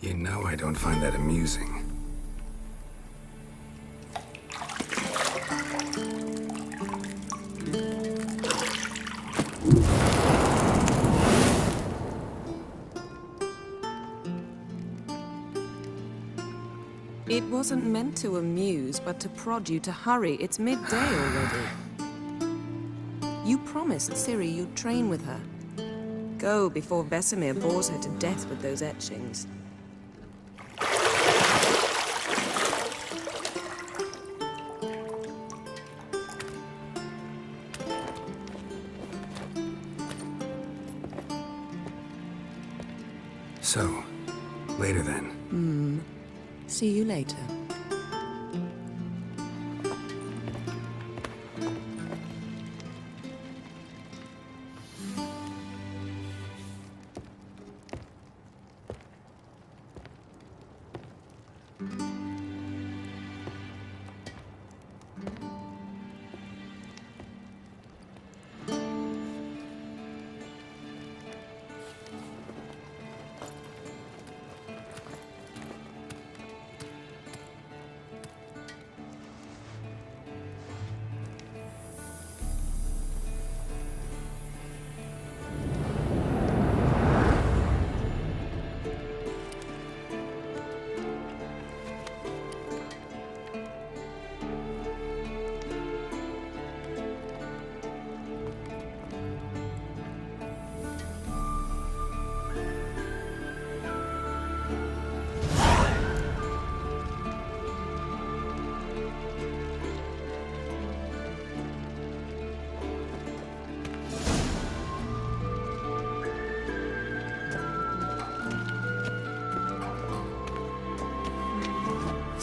You know I don't find that amusing. It wasn't meant to amuse, but to prod you to hurry. It's midday already. You promised Ciri you'd train with her. Go before Vesemir bores her to death with those etchings. So, later then. See you later.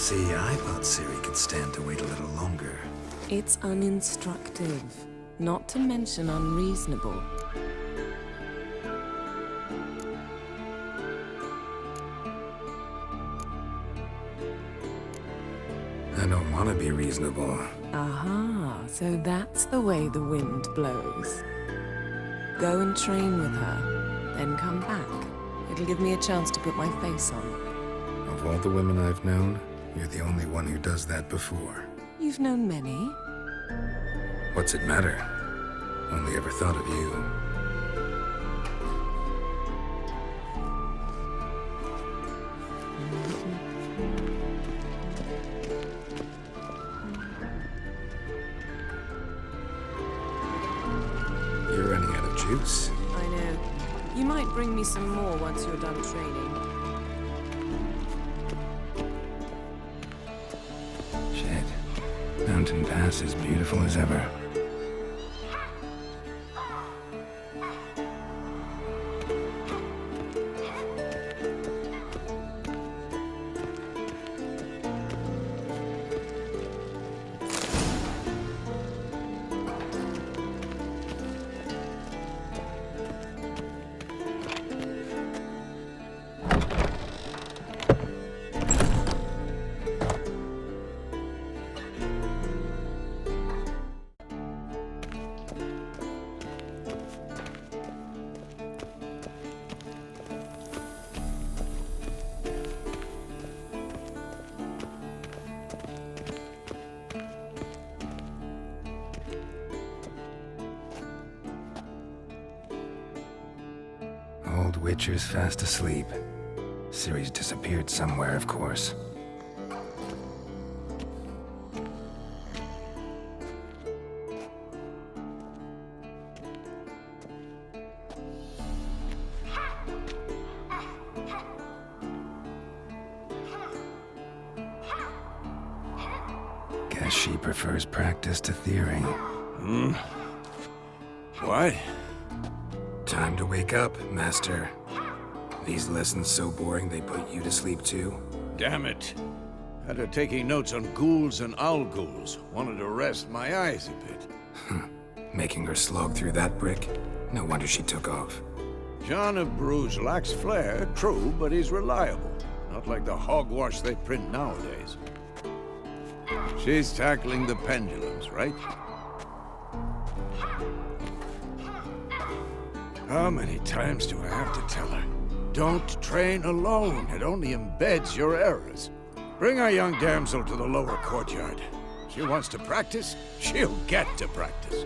See, I thought Ciri could stand to wait a little longer. It's uninstructive, not to mention unreasonable. I don't want to be reasonable. Aha, so that's the way the wind blows. Go and train with her, then come back. It'll give me a chance to put my face on. Of all the women I've known, you're the only one who does that before. You've known many. What's it matter? Only ever thought of you. You're running out of juice. I know. You might bring me some more once you're done training. Shit. Mountain Pass is beautiful as ever. Old Witcher's fast asleep. Ciri's disappeared somewhere, of course. Guess she prefers practice to theory. What? Time to wake up, Master. These lessons so boring they put you to sleep too? Damn it. Had her taking notes on ghouls and owl ghouls. Wanted to rest my eyes a bit. Making her slog through that brick? No wonder she took off. John of Bruges lacks flair, true, but he's reliable. Not like the hogwash they print nowadays. She's tackling the pendulums, right? How many times do I have to tell her? Don't train alone. It only embeds your errors. Bring our young damsel to the lower courtyard. She wants to practice, she'll get to practice.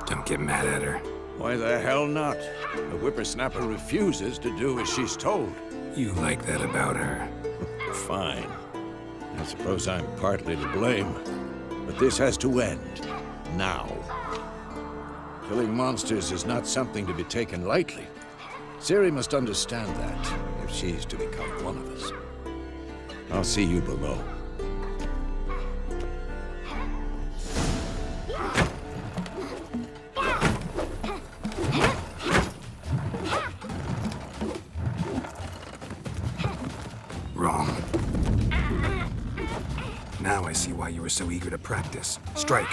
Don't get mad at her. Why the hell not? The whippersnapper refuses to do as she's told. You like that about her. Fine. I suppose I'm partly to blame. But this has to end. Now. Killing monsters is not something to be taken lightly. Ciri must understand that, if she's to become one of us. I'll see you below. Wrong. Now I see why you were so eager to practice. Strike.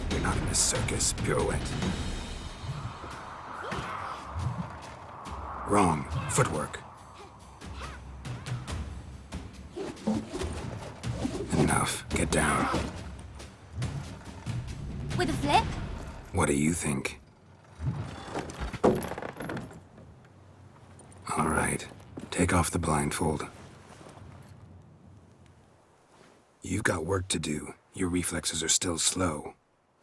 You're not in a circus, pirouette. Wrong. Footwork. Enough. Get down. With a flip? What do you think? All right. Take off the blindfold. You've got work to do. Your reflexes are still slow.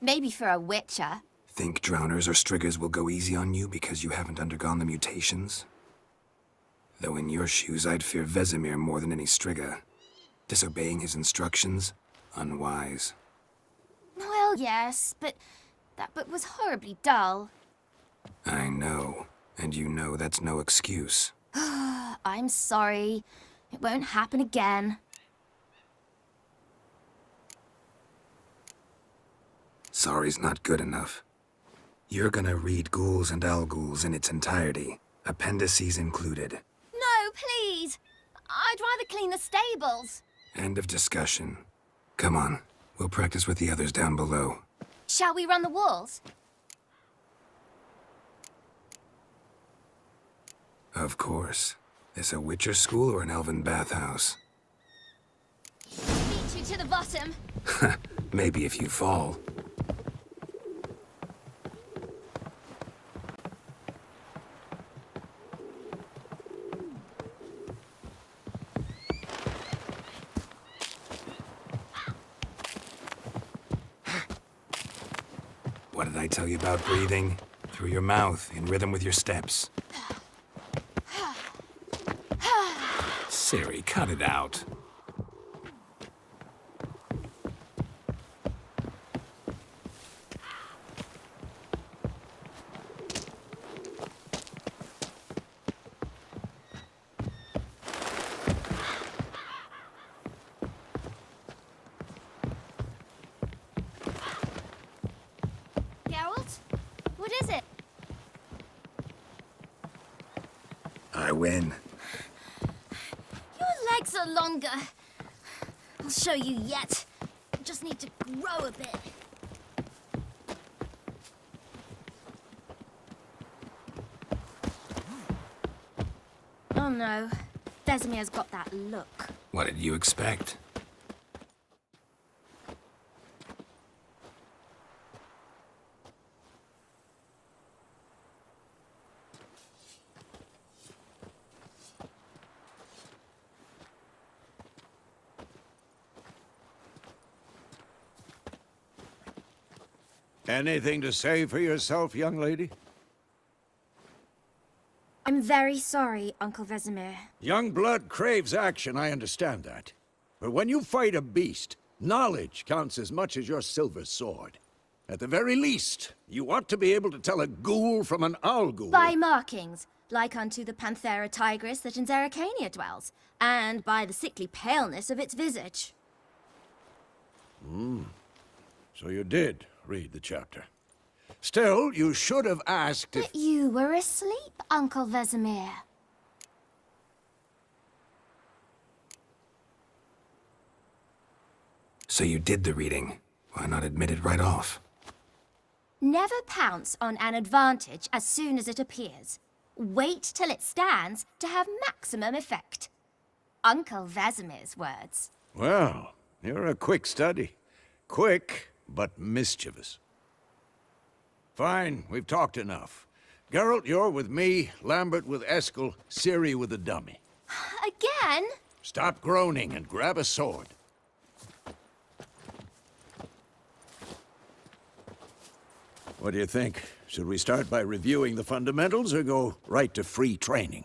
Maybe for a witcher. Think drowners or striggers will go easy on you because you haven't undergone the mutations? Though in your shoes, I'd fear Vesemir more than any strigger. Disobeying his instructions? Unwise. Well, yes, but That book was horribly dull. I know. And you know that's no excuse. I'm sorry. It won't happen again. Sorry's not good enough. You're gonna read Ghouls and Al-Ghouls in its entirety, appendices included. No, please! I'd rather clean the stables. End of discussion. Come on, we'll practice with the others down below. Shall we run the walls? Of course. This a Witcher school or an elven bathhouse? Beat you to the bottom. Maybe if you fall. What did I tell you about breathing? Through your mouth, in rhythm with your steps. Ciri, cut it out. Geralt? What is it? I win. Your legs are longer. I'll show you yet. Just need to grow a bit. Oh no. Vesemir's got that look. What did you expect? Anything to say for yourself, young lady? I'm very sorry, Uncle Vesemir. Young blood craves action, I understand that. But when you fight a beast, knowledge counts as much as your silver sword. At the very least, you ought to be able to tell a ghoul from an owl-ghoul. By markings, like unto the Panthera tigris that in Zerrikania dwells, and by the sickly paleness of its visage. So you did read the chapter. Still, you should have asked if... But you were asleep, Uncle Vesemir. So you did the reading. Why not admit it right off? Never pounce on an advantage as soon as it appears. Wait till it stands to have maximum effect. Uncle Vesemir's words. Well, you're a quick study. Quick, but mischievous. Fine, we've talked enough. Geralt, you're with me, Lambert with Eskel, Ciri with the dummy. Again? Stop groaning and grab a sword. What do you think? Should we start by reviewing the fundamentals or go right to free training?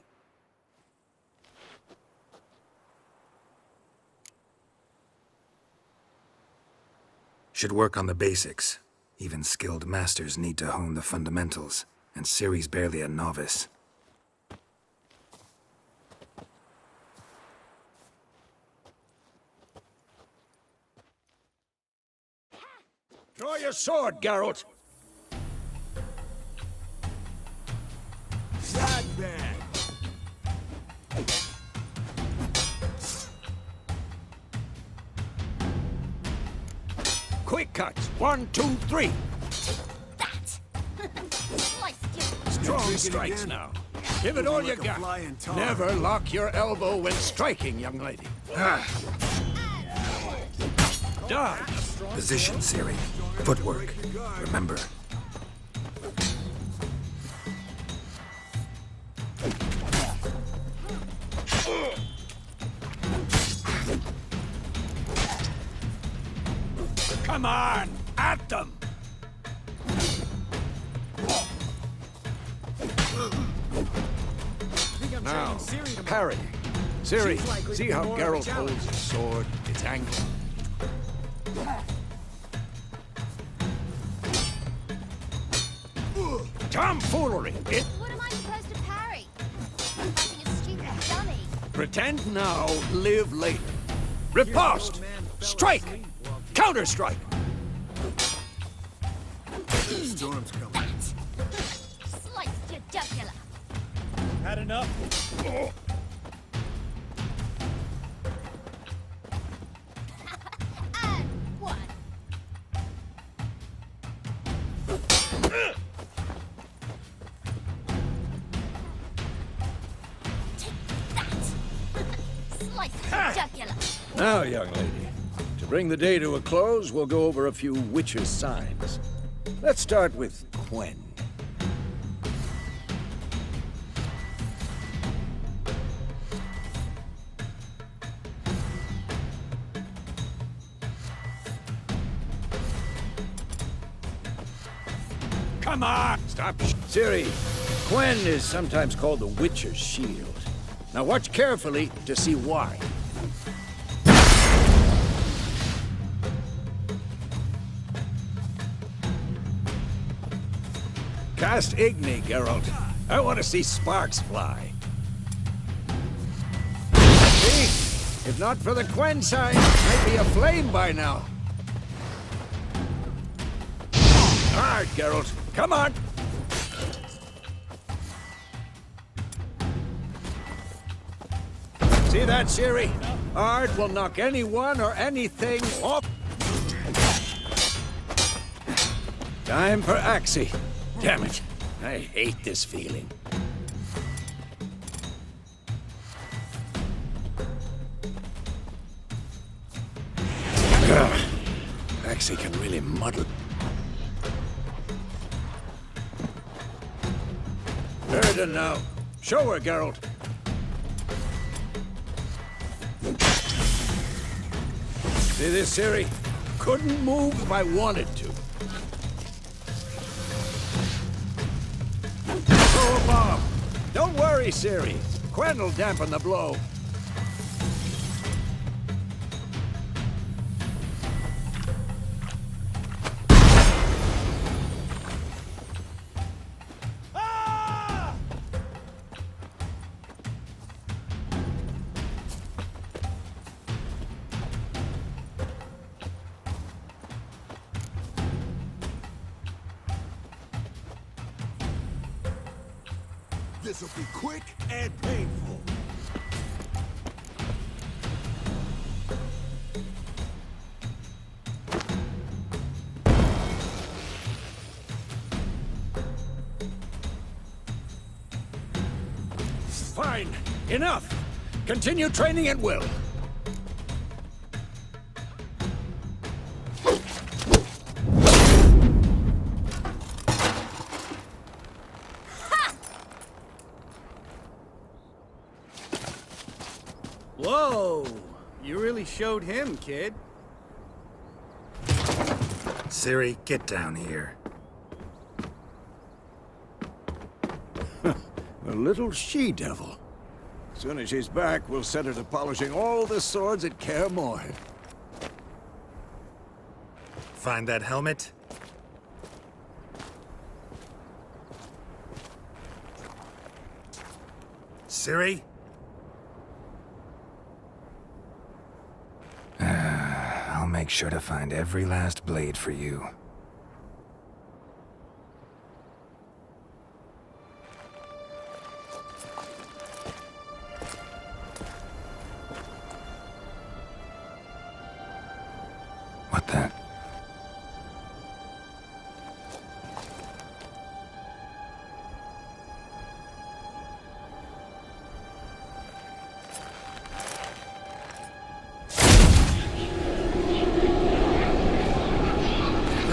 Should work on the basics. Even skilled masters need to hone the fundamentals, and Ciri's barely a novice. Draw your sword, Geralt! Not bad. Quick cuts! 1, 2, 3! That! Sliced you. Strong Drink it strikes again? now. Give it all Like you a got. flying tar. Never lock your elbow when striking, young lady. Dodge! Position, Ciri. Footwork. Remember. Come on! At them! Now, parry. Ciri, see how Geralt holds his sword, its angle? Tomfoolery! What am I supposed to parry? I'm fighting a stupid dummy. Pretend now, live later. Riposte! Strike! Counter-strike! Storm's coming. Sliced your jugular. Had enough? And one. Take that. Sliced your jugular. Now, young lady, to bring the day to a close, we'll go over a few witches' signs. Let's start with Quen. Come on! Stop! Ciri, Quen is sometimes called the Witcher's Shield. Now watch carefully to see why. Cast Igni, Geralt. I want to see sparks fly. See? If not for the Quen sign, I'd be aflame by now. Hard, Geralt. Come on! See that, Ciri? Ard will knock anyone or anything off. Time for Axie. Damn it. I hate this feeling. Ugh. Axie can really muddle. Burden now. Show her, Geralt. See this, Ciri? Couldn't move if I wanted to. Throw a bomb. Don't worry, Ciri. Quen will dampen the blow. This'll be quick and painful. Fine. Enough. Continue training at will. Whoa! You really showed him, kid. Ciri, get down here. A little she-devil. As soon as she's back, we'll set her to polishing all the swords at Kaer Morhen. Find that helmet? Ciri? I'll make sure to find every last blade for you. What the?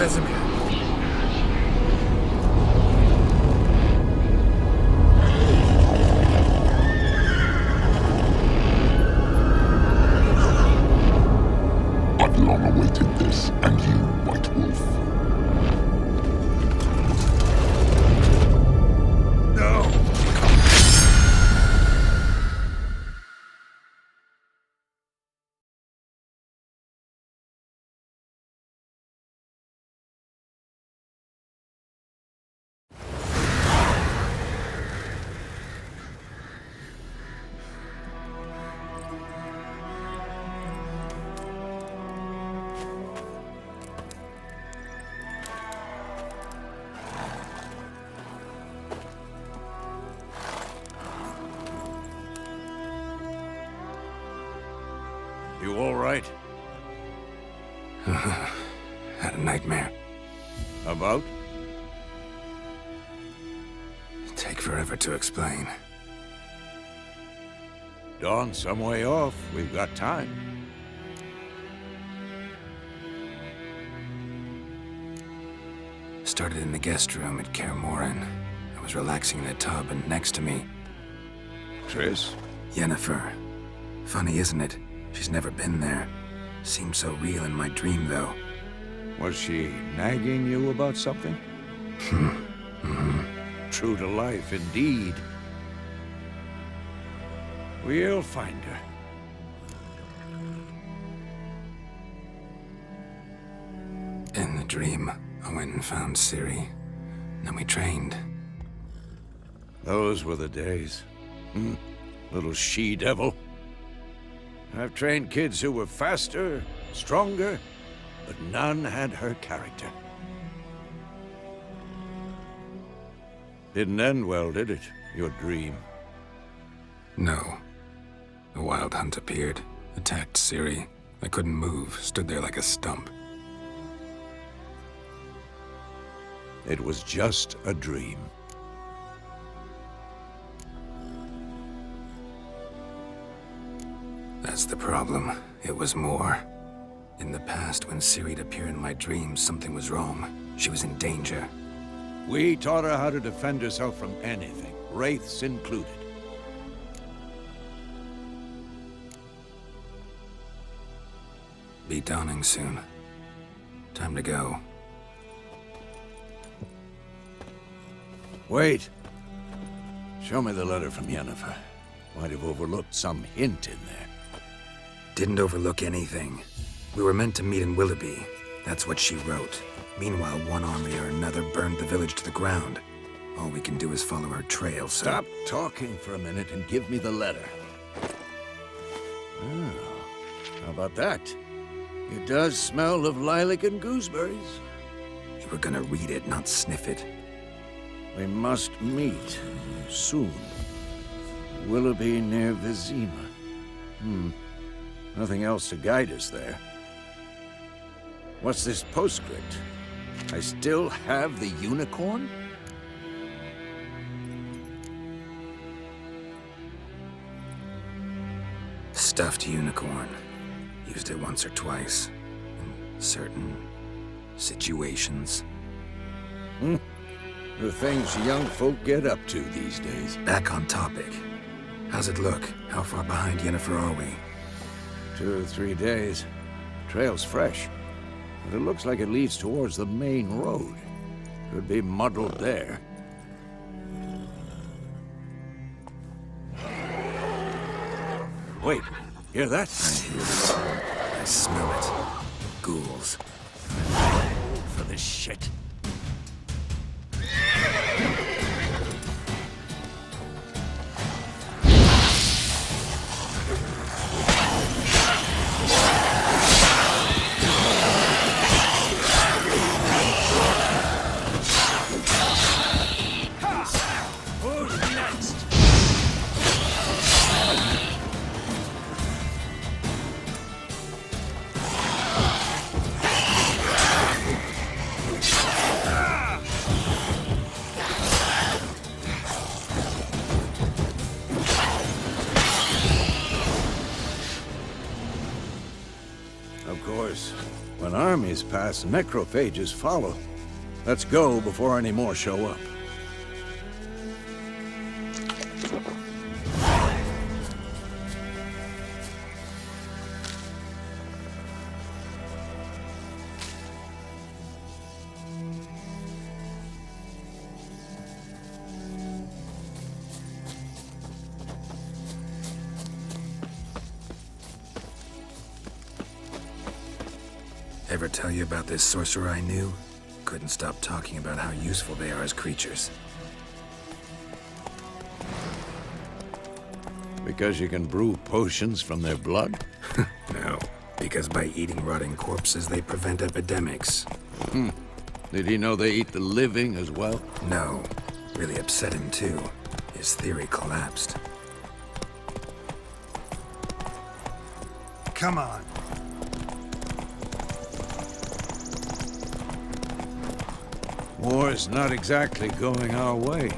Vesemir. I've long awaited this, and you, White Wolf. You all right? Had a nightmare. About? Take forever to explain. Dawn's some way off. We've got time. Started in the guest room at Kaer Morhen. I was relaxing in a tub, and next to me, Triss? Yennifer. Funny, isn't it? She's never been there. Seemed so real in my dream, though. Was she nagging you about something? True to life, indeed. We'll find her. In the dream, I went and found Ciri. Then we trained. Those were the days. Little she-devil. I've trained kids who were faster, stronger, but none had her character. Didn't end well, did it? Your dream? No. The Wild Hunt appeared, attacked Ciri. I couldn't move, stood there like a stump. It was just a dream. That's the problem. It was more. In the past, when Ciri'd appear in my dreams, something was wrong. She was in danger. We taught her how to defend herself from anything, wraiths included. Be dawning soon. Time to go. Wait. Show me the letter from Yennifer. Might have overlooked some hint in there. Didn't overlook anything. We were meant to meet in Willoughby. That's what she wrote. Meanwhile, one army or another burned the village to the ground. All we can do is follow her trail, so... Stop talking for a minute and give me the letter. Oh, how about that? It does smell of lilac and gooseberries. You were gonna read it, not sniff it. We must meet soon. Willoughby near Vesemir. Nothing else to guide us there. What's this postscript? I still have the unicorn? Stuffed unicorn. Used it once or twice. In certain situations. The things young folk get up to these days. Back on topic. How's it look? How far behind Yennifer are we? 2 or 3 days. Trail's fresh, but it looks like it leads towards the main road. Could be muddled there. Wait, hear that? I hear it. I smell it. Ghouls. For this shit. Of course, when armies pass, necrophages follow. Let's go before any more show up. Ever tell you about this sorcerer I knew? Couldn't stop talking about how useful they are as creatures. Because you can brew potions from their blood? No, because by eating rotting corpses, they prevent epidemics. Did he know they eat the living as well? No, really upset him too. His theory collapsed. Come on. War's not exactly going our way.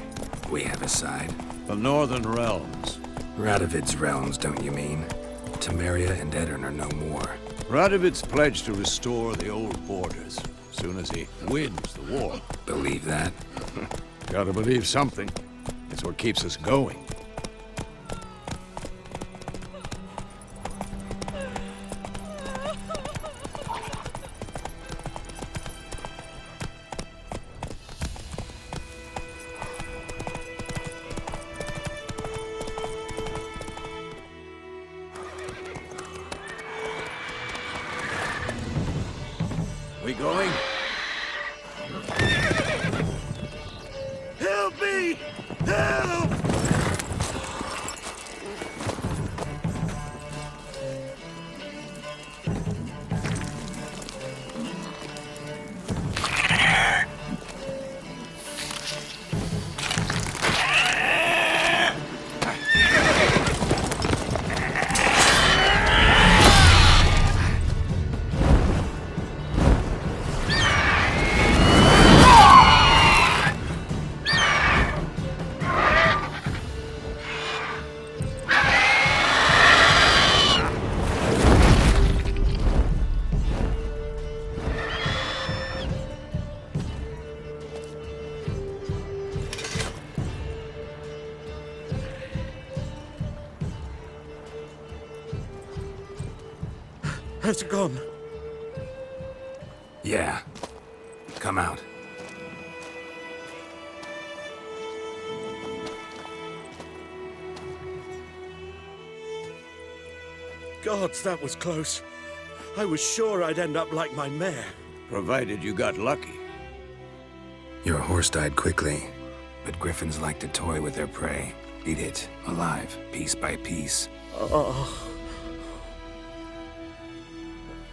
We have a side. The Northern Realms. Radovid's realms, don't you mean? Temeria and Edirn are no more. Radovid's pledged to restore the old borders, as soon as he wins the war. Believe that? Gotta believe something. It's what keeps us going. We going? Help me! Help! Has it gone? Yeah. Come out. Gods, that was close. I was sure I'd end up like my mare. Provided you got lucky. Your horse died quickly, but griffins like to toy with their prey. Eat it, alive, piece by piece. Oh.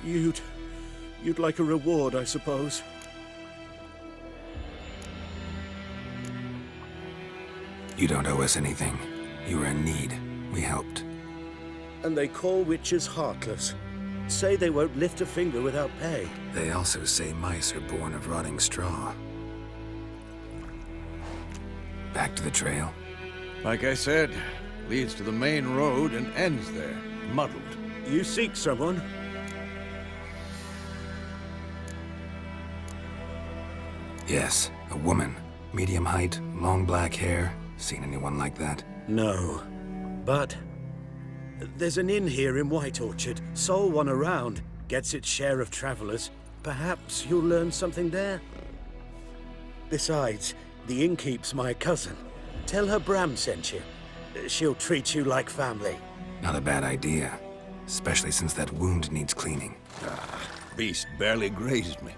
You'd like a reward, I suppose. You don't owe us anything. You were in need. We helped. And they call witches heartless. Say they won't lift a finger without pay. They also say mice are born of rotting straw. Back to the trail. Like I said, leads to the main road and ends there, muddled. You seek someone? Yes, a woman. Medium height, long black hair. Seen anyone like that? No. But there's an inn here in White Orchard. Sole one around. Gets its share of travelers. Perhaps you'll learn something there? Besides, the innkeep's my cousin. Tell her Bram sent you. She'll treat you like family. Not a bad idea. Especially since that wound needs cleaning. Beast barely grazed me.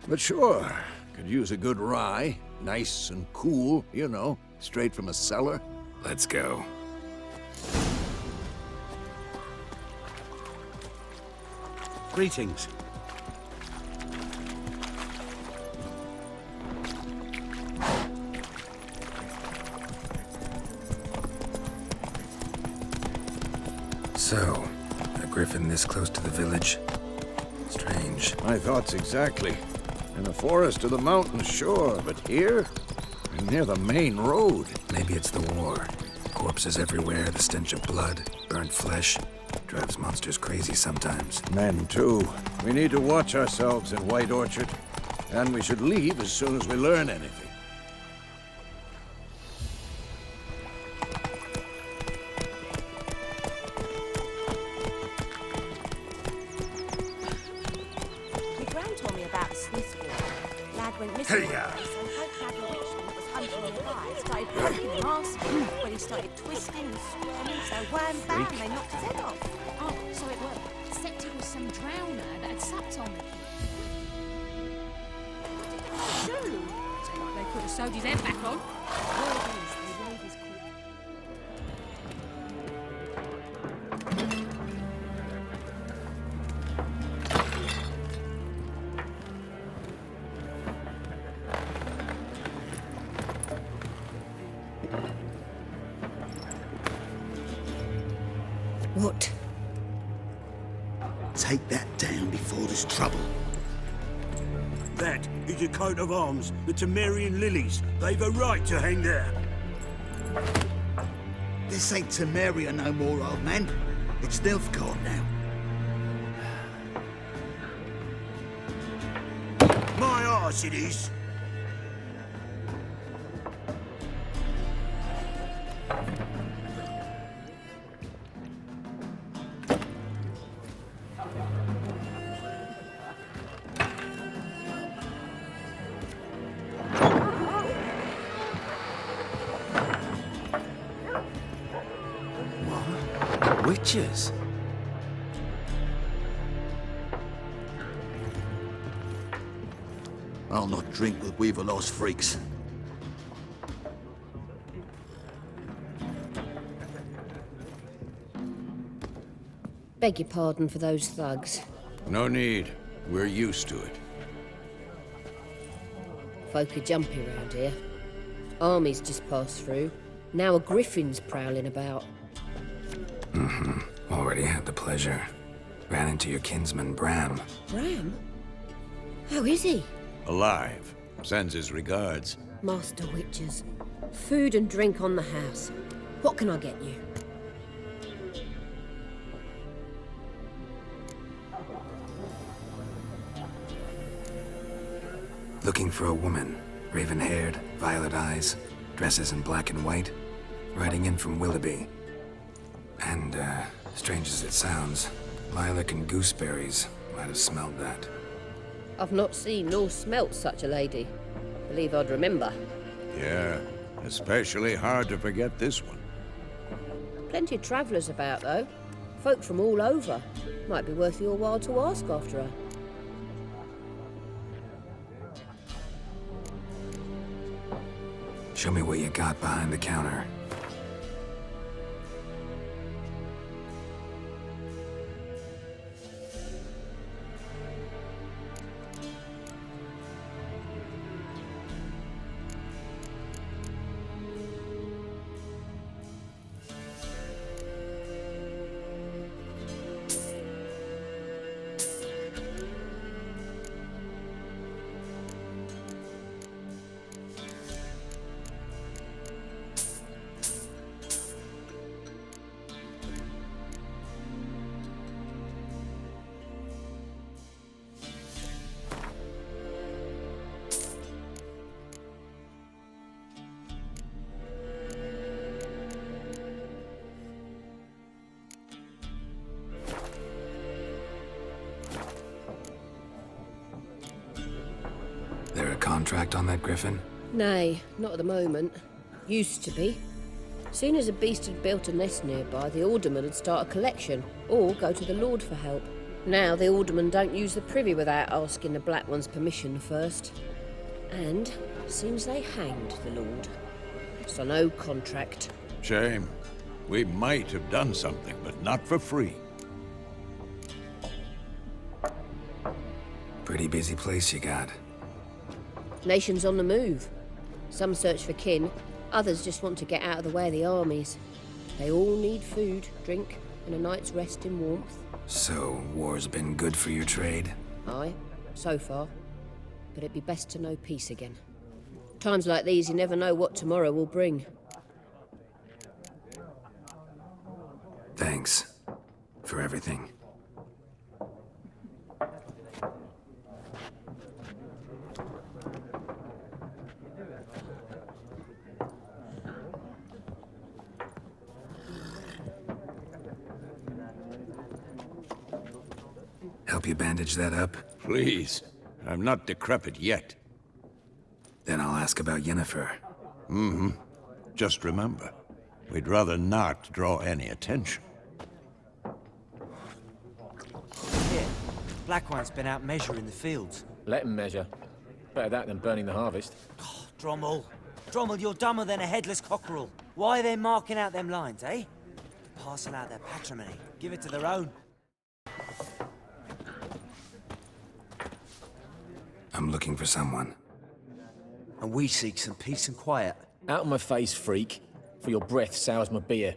But sure, could use a good rye. Nice and cool, you know, straight from a cellar. Let's go. Greetings. So, a griffin this close to the village? Strange. My thoughts exactly. In the forest or the mountains, sure, but here? Near the main road. Maybe it's the war. Corpses everywhere, the stench of blood, burnt flesh. Drives monsters crazy sometimes. Men, too. We need to watch ourselves in White Orchard. And we should leave as soon as we learn anything. My gran told me about the Swiss war. Lad went missing Hey, one day, so Hope Lad the witchman that was hunting him alive started poking him arse when he started twisting and squirming, so wham bam, they knocked his head off. Oh, so it worked. Except it was some drowner that had sucked on me. Shoo! So like they could have sewed his head back on. Word is, they laid his corpse. What? Take that down before there's trouble. That is a coat of arms, the Temerian lilies. They've a right to hang there. This ain't Temeria no more, old man. It's Nilfgaard now. My arse it is. Witches? I'll not drink with Weaverlaw's freaks. Beg your pardon for those thugs. No need. We're used to it. Folk are jumpy round here. Armies just passed through. Now a griffin's prowling about. Already had the pleasure. Ran into your kinsman, Bram. Bram? How is he? Alive. Sends his regards. Master Witches. Food and drink on the house. What can I get you? Looking for a woman. Raven-haired, violet eyes, dresses in black and white. Riding in from Willoughby. And, strange as it sounds, lilac and gooseberries might have smelled that. I've not seen nor smelt such a lady. Believe I'd remember. Yeah, especially hard to forget this one. Plenty of travellers about, though. Folk from all over. Might be worth your while to ask after her. Show me what you got behind the counter. There a contract on that griffin? Nay, not at the moment. Used to be. Soon as a beast had built a nest nearby, the alderman would start a collection, or go to the Lord for help. Now the aldermen don't use the privy without asking the Black One's permission first. And seems they hanged the Lord. So no contract. Shame. We might have done something, but not for free. Pretty busy place you got. Nations on the move. Some search for kin, others just want to get out of the way of the armies. They all need food, drink, and a night's rest in warmth. So, war's been good for your trade? Aye, so far. But it'd be best to know peace again. Times like these, you never know what tomorrow will bring. Thanks. For everything. Help you bandage that up? Please. I'm not decrepit yet. Then I'll ask about Yennifer. Just remember, we'd rather not draw any attention. Here, Black One's been out measuring the fields. Let him measure. Better that than burning the harvest. Oh, Drommel. Drommel, you're dumber than a headless cockerel. Why are they marking out them lines, eh? Passing out their patrimony. Give it to their own. I'm looking for someone. And we seek some peace and quiet. Out of my face, freak. For your breath sours my beer.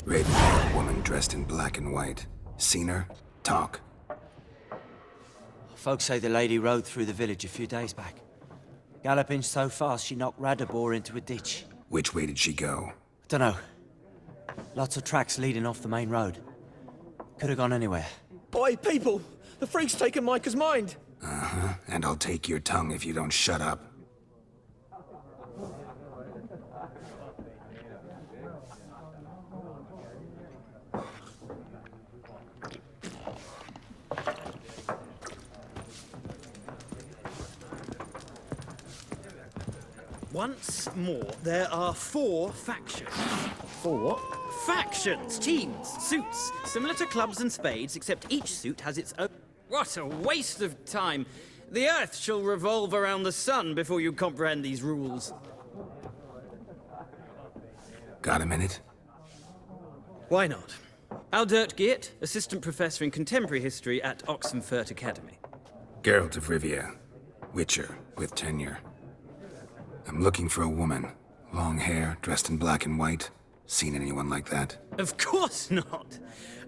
Red woman dressed in black and white. Seen her? Talk. Folks say the lady rode through the village a few days back. Galloping so fast she knocked Radabor into a ditch. Which way did she go? Dunno. Lots of tracks leading off the main road. Could have gone anywhere. Boy, people! The freak's taken Micah's mind! Uh-huh. And I'll take your tongue if you don't shut up. Once more, there are 4 factions. 4 what? Factions, teams, suits, similar to clubs and spades, except each suit has its own... What a waste of time! The Earth shall revolve around the sun before you comprehend these rules. Got a minute? Why not? Aldert Geert, Assistant Professor in Contemporary History at Oxenfurt Academy. Geralt of Rivia. Witcher, with tenure. I'm looking for a woman. Long hair, dressed in black and white. Seen anyone like that? Of course not!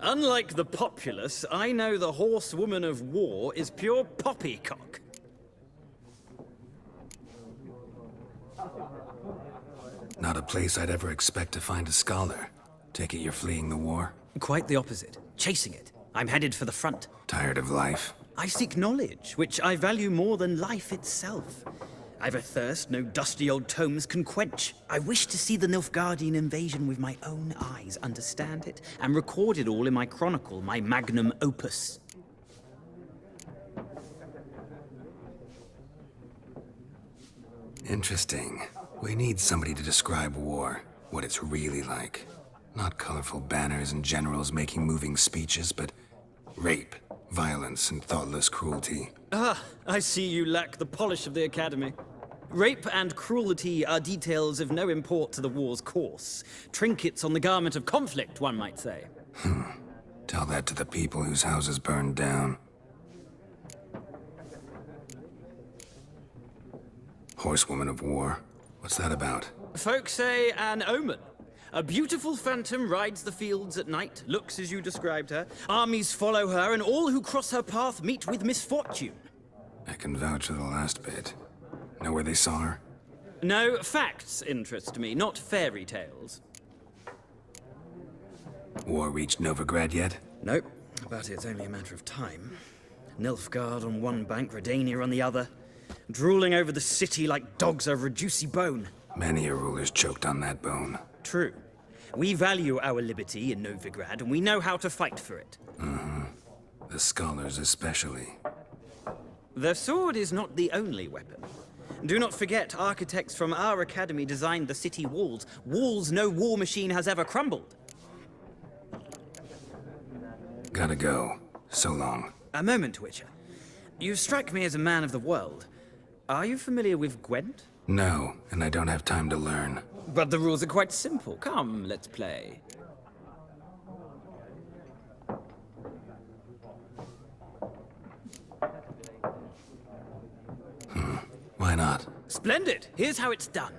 Unlike the populace, I know the horsewoman of war is pure poppycock. Not a place I'd ever expect to find a scholar. Take it you're fleeing the war? Quite the opposite. Chasing it. I'm headed for the front. Tired of life? I seek knowledge, which I value more than life itself. I've a thirst no dusty old tomes can quench. I wish to see the Nilfgaardian invasion with my own eyes, understand it, and record it all in my chronicle, my magnum opus. Interesting. We need somebody to describe war, what it's really like. Not colorful banners and generals making moving speeches, but rape, violence, and thoughtless cruelty. Ah, I see you lack the polish of the Academy. Rape and cruelty are details of no import to the war's course. Trinkets on the garment of conflict, one might say. Tell that to the people whose houses burned down. Horsewoman of War. What's that about? Folk say an omen. A beautiful phantom rides the fields at night, looks as you described her. Armies follow her, and all who cross her path meet with misfortune. I can vouch for the last bit. Know where they saw her? No, facts interest me, not fairy tales. War reached Novigrad yet? Nope, but it's only a matter of time. Nilfgaard on one bank, Redania on the other. Drooling over the city like dogs over a juicy bone. Many a ruler's choked on that bone. True. We value our liberty in Novigrad, and we know how to fight for it. The scholars especially. The sword is not the only weapon. Do not forget, architects from our academy designed the city walls. Walls no war machine has ever crumbled. Gotta go. So long. A moment, Witcher. You strike me as a man of the world. Are you familiar with Gwent? No, and I don't have time to learn. But the rules are quite simple. Come, let's play. Why not? Splendid! Here's how it's done.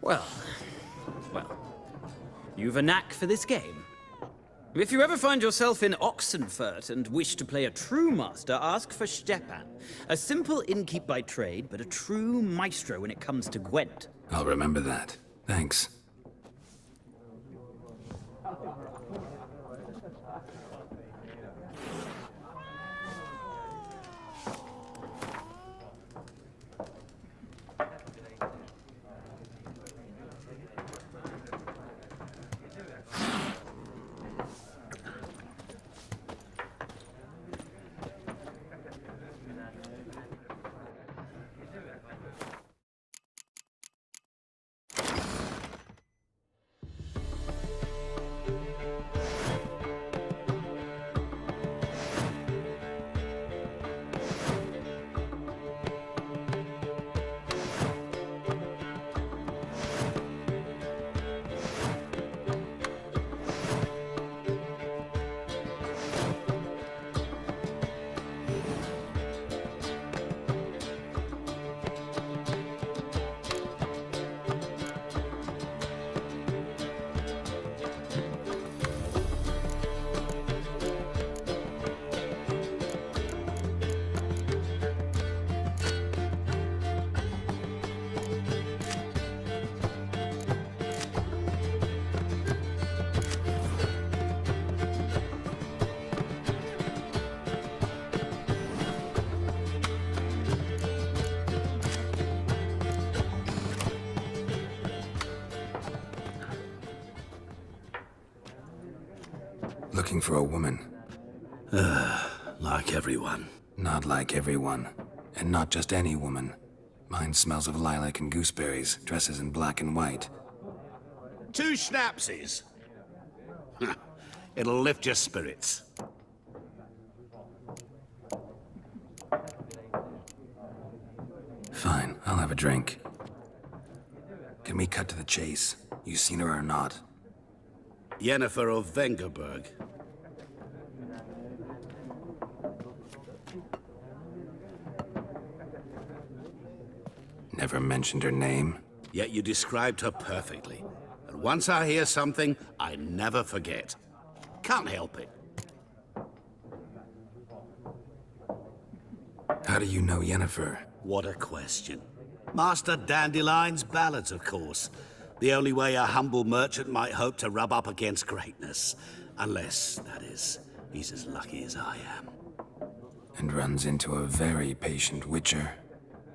Well, you've a knack for this game. If you ever find yourself in Oxenfurt and wish to play a true master, ask for Stepan. A simple innkeep by trade, but a true maestro when it comes to Gwent. I'll remember that. Thanks. Looking for a woman. Like everyone. Not like everyone. And not just any woman. Mine smells of lilac and gooseberries, dresses in black and white. 2 schnapsies. It'll lift your spirits. Fine, I'll have a drink. Can we cut to the chase? You seen her or not? Yennifer of Vengerberg. Never mentioned her name. Yet you described her perfectly. And once I hear something, I never forget. Can't help it. How do you know Yennifer? What a question. Master Dandelion's ballads, of course. The only way a humble merchant might hope to rub up against greatness. Unless, that is, he's as lucky as I am. And runs into a very patient witcher.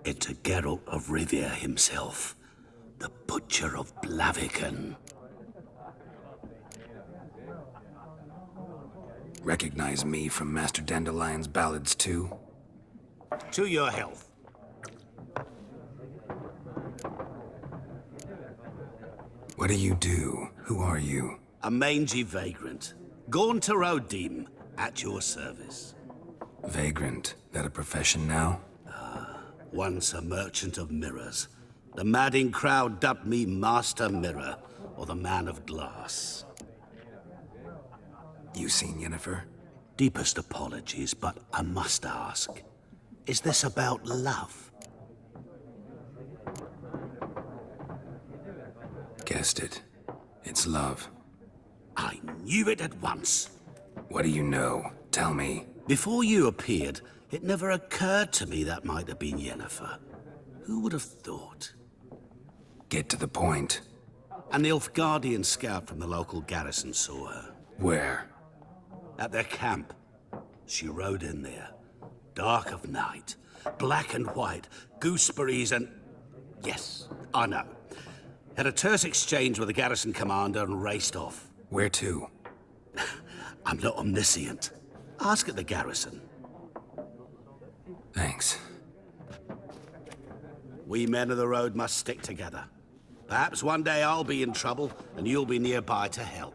Into Geralt of Rivia himself. The Butcher of Blaviken. Recognize me from Master Dandelion's ballads too? To your health. What do you do? Who are you? A mangy vagrant. Gone to Rodim, at your service. Vagrant? That a profession now? Once a merchant of mirrors. The madding crowd dubbed me Master Mirror, or the Man of Glass. You seen Yennifer? Deepest apologies, but I must ask. Is this about love? Guessed it. It's love. I knew it at once. What do you know? Tell me. Before you appeared, it never occurred to me that might have been Yennifer. Who would have thought? Get to the point. An Nilfgaardian scout from the local garrison saw her. Where? At their camp. She rode in there. Dark of night. Black and white. Gooseberries and... Yes, I know. Had a terse exchange with the garrison commander and raced off. Where to? I'm not omniscient. Ask at the garrison. Thanks. We men of the road must stick together. Perhaps one day I'll be in trouble and you'll be nearby to help.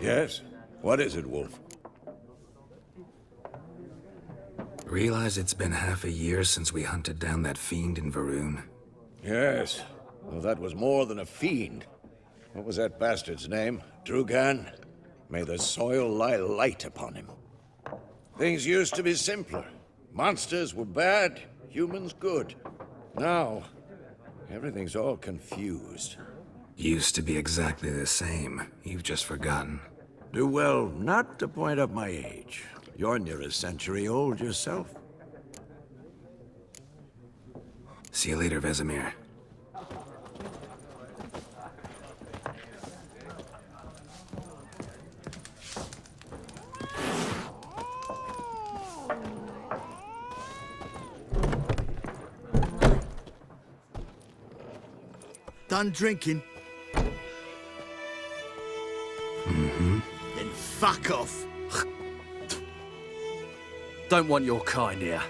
Yes? What is it, Wolf? Realize it's been half a year since we hunted down that fiend in Varun? Yes, well, that was more than a fiend. What was that bastard's name? Drugan? May the soil lie light upon him. Things used to be simpler. Monsters were bad, humans good. Now, everything's all confused. Used to be exactly the same. You've just forgotten. Do well not to point up my age. You're near a century old yourself. See you later, Vesemir. Done drinking? Mm-hmm. Then fuck off. Don't want your kind here.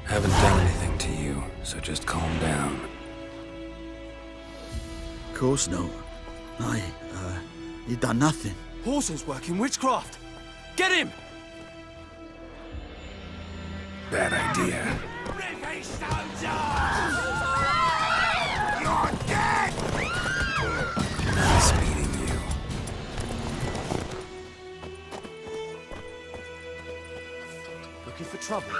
Haven't done anything to you, so just calm down. Of course not. You done nothing. Horses working witchcraft. Get him! Bad idea. You're dead! Nice meeting you. Looking for trouble?